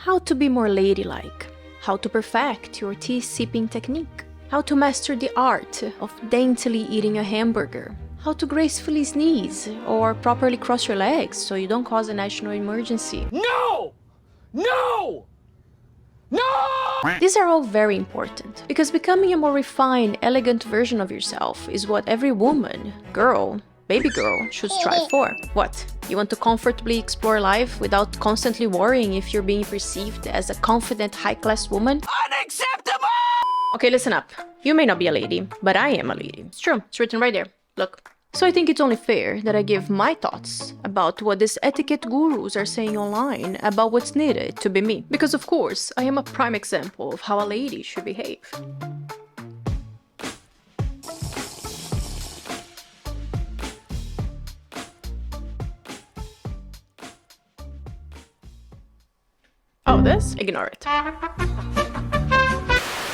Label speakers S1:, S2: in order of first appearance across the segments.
S1: how to be more ladylike, how to perfect your tea-sipping technique, how to master the art of daintily eating a hamburger, how to gracefully sneeze or properly cross your legs so you don't cause a national emergency.
S2: No! No! No!
S1: These are all very important, because becoming a more refined, elegant version of yourself is what every woman, girl, baby girl should strive for. What? You want to comfortably explore life without constantly worrying if you're being perceived as a confident, high-class woman?
S2: Unacceptable!
S1: Okay, listen up. You may not be a lady, but I am a lady. It's true, it's written right there. Look. So I think it's only fair that I give my thoughts about what these etiquette gurus are saying online about what's needed to be me. Because of course, I am a prime example of how a lady should behave. Oh, this? Ignore it.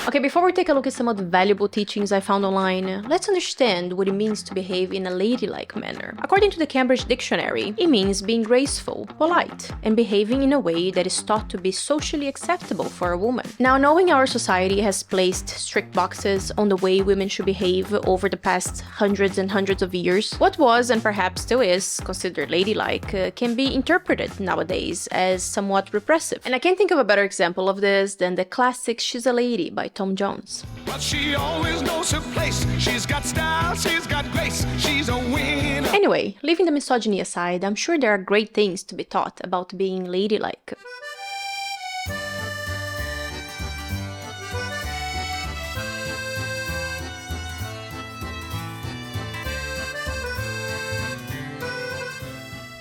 S1: Okay, before we take a look at some of the valuable teachings I found online, let's understand what it means to behave in a ladylike manner. According to the Cambridge Dictionary, it means being graceful, polite, and behaving in a way that is thought to be socially acceptable for a woman. Now, knowing our society has placed strict boxes on the way women should behave over the past hundreds and hundreds of years, what was, and perhaps still is, considered ladylike can be interpreted nowadays as somewhat repressive. And I can't think of a better example of this than the classic She's a Lady by Tom Jones.
S2: But she always knows her place. She's got style, she's got grace, she's a winner.
S1: Anyway, leaving the misogyny aside, I'm sure there are great things to be taught about being ladylike.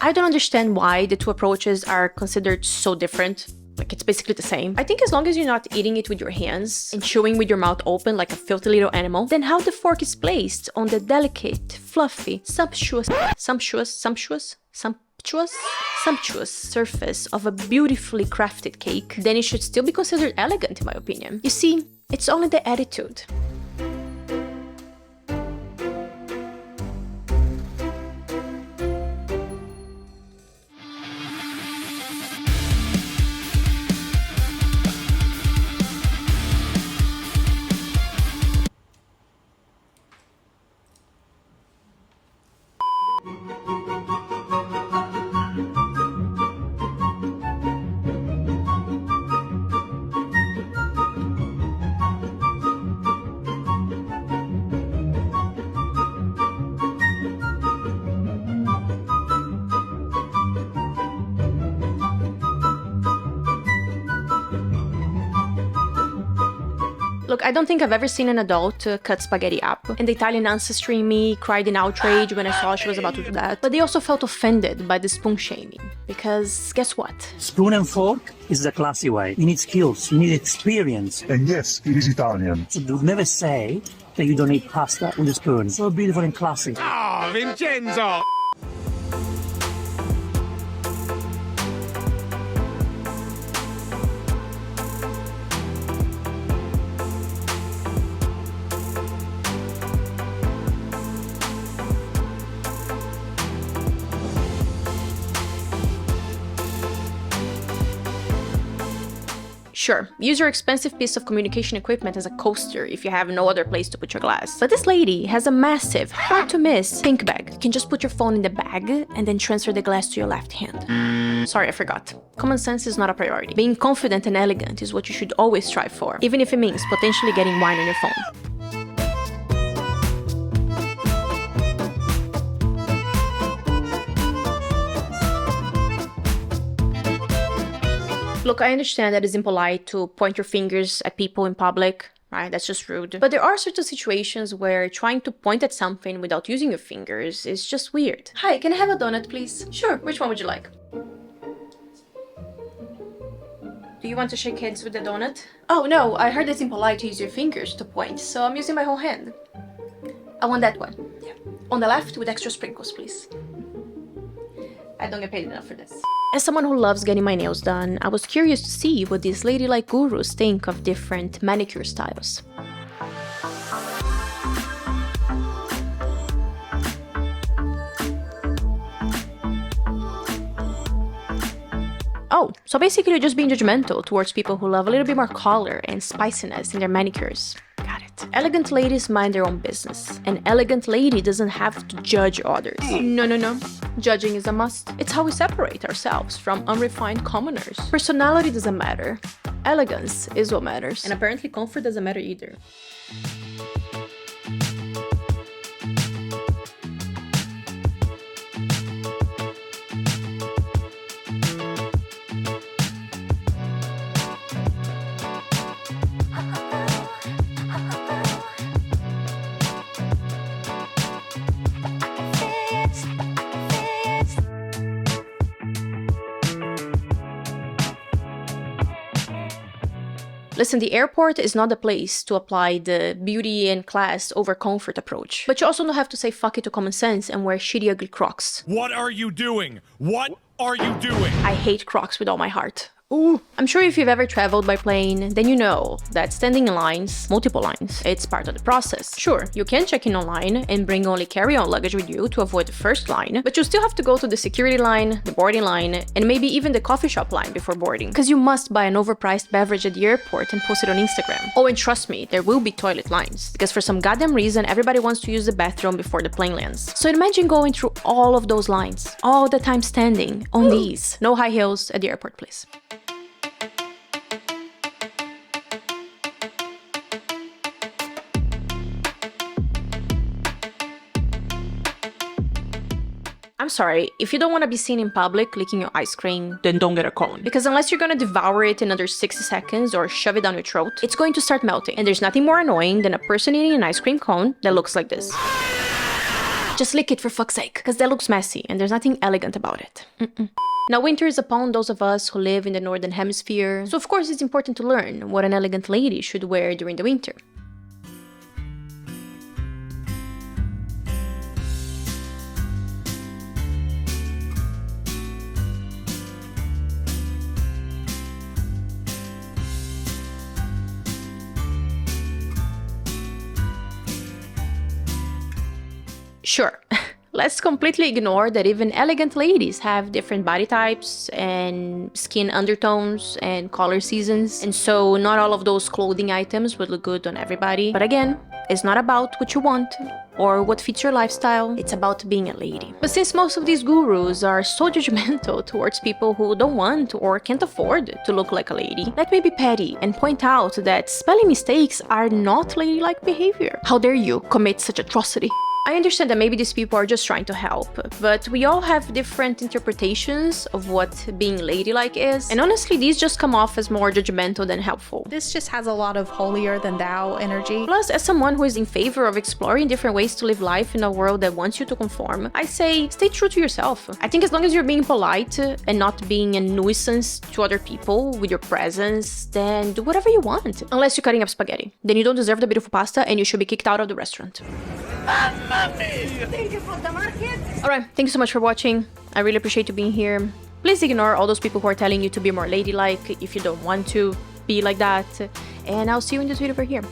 S1: I don't understand why the two approaches are considered so different. Like, it's basically the same. I think as long as you're not eating it with your hands and chewing with your mouth open like a filthy little animal, then how the fork is placed on the delicate, fluffy, sumptuous surface of a beautifully crafted cake, then it should still be considered elegant, in my opinion. You see, it's only the attitude. Look, I don't think I've ever seen an adult cut spaghetti up, and the Italian ancestry in me cried in outrage when I saw she was about to do that, but they also felt offended by the spoon shaming, because guess what?
S3: Spoon and fork is the classy way. You need skills, you need experience.
S4: And yes, it is Italian.
S3: So do never say that you don't eat pasta with a spoon. So beautiful and classy.
S2: Ah, Vincenzo!
S1: Sure, use your expensive piece of communication equipment as a coaster if you have no other place to put your glass. But this lady has a massive, hard-to-miss pink bag. You can just put your phone in the bag and then transfer the glass to your left hand. Sorry, I forgot. Common sense is not a priority. Being confident and elegant is what you should always strive for, even if it means potentially getting wine on your phone. Look, I understand that it's impolite to point your fingers at people in public, right? That's just rude. But there are certain situations where trying to point at something without using your fingers is just weird. Hi, can I have a donut, please? Sure, which one would you like? Do you want to shake hands with the donut? Oh no, I heard it's impolite to use your fingers to point, so I'm using my whole hand. I want that one. Yeah. On the left with extra sprinkles, please. I don't get paid enough for this. As someone who loves getting my nails done, I was curious to see what these ladylike gurus think of different manicure styles. Oh, so basically you're just being judgmental towards people who love a little bit more color and spiciness in their manicures. Got it. Elegant ladies mind their own business. An elegant lady doesn't have to judge others. No. Judging is a must. It's how we separate ourselves from unrefined commoners. Personality doesn't matter. Elegance is what matters. And apparently comfort doesn't matter either. Listen, the airport is not the place to apply the beauty and class over comfort approach. But you also don't have to say fuck it to common sense and wear shitty ugly Crocs.
S2: What are you doing? What are you doing?
S1: I hate Crocs with all my heart. Ooh. I'm sure if you've ever traveled by plane, then you know that standing in lines, multiple lines, it's part of the process. Sure, you can check in online and bring only carry-on luggage with you to avoid the first line, but you still have to go to the security line, the boarding line, and maybe even the coffee shop line before boarding. Because you must buy an overpriced beverage at the airport and post it on Instagram. Oh, and trust me, there will be toilet lines. Because for some goddamn reason, everybody wants to use the bathroom before the plane lands. So imagine going through all of those lines, all the time standing on these. No high heels at the airport, please. I'm sorry, if you don't want to be seen in public licking your ice cream, then don't get a cone. Because unless you're gonna devour it in under 60 seconds or shove it down your throat, it's going to start melting. And there's nothing more annoying than a person eating an ice cream cone that looks like this. Just lick it for fuck's sake, because that looks messy and there's nothing elegant about it. Now, winter is upon those of us who live in the northern hemisphere, so of course it's important to learn what an elegant lady should wear during the winter. Sure, let's completely ignore that even elegant ladies have different body types and skin undertones and color seasons, and so not all of those clothing items would look good on everybody. But again, it's not about what you want or what fits your lifestyle, it's about being a lady. But since most of these gurus are so judgmental towards people who don't want or can't afford to look like a lady, let me be petty and point out that spelling mistakes are not ladylike behavior. How dare you commit such atrocity? I understand that maybe these people are just trying to help, but we all have different interpretations of what being ladylike is, and honestly, these just come off as more judgmental than helpful.
S4: This just has a lot of holier-than-thou energy.
S1: Plus, as someone who is in favor of exploring different ways to live life in a world that wants you to conform, I say stay true to yourself. I think as long as you're being polite and not being a nuisance to other people with your presence, then do whatever you want. Unless you're cutting up spaghetti. Then you don't deserve the beautiful pasta and you should be kicked out of the restaurant.
S4: Thank you for the market.
S1: Alright, thank you so much for watching. I really appreciate you being here. Please ignore all those people who are telling you to be more ladylike if you don't want to be like that. And I'll see you in this video over here.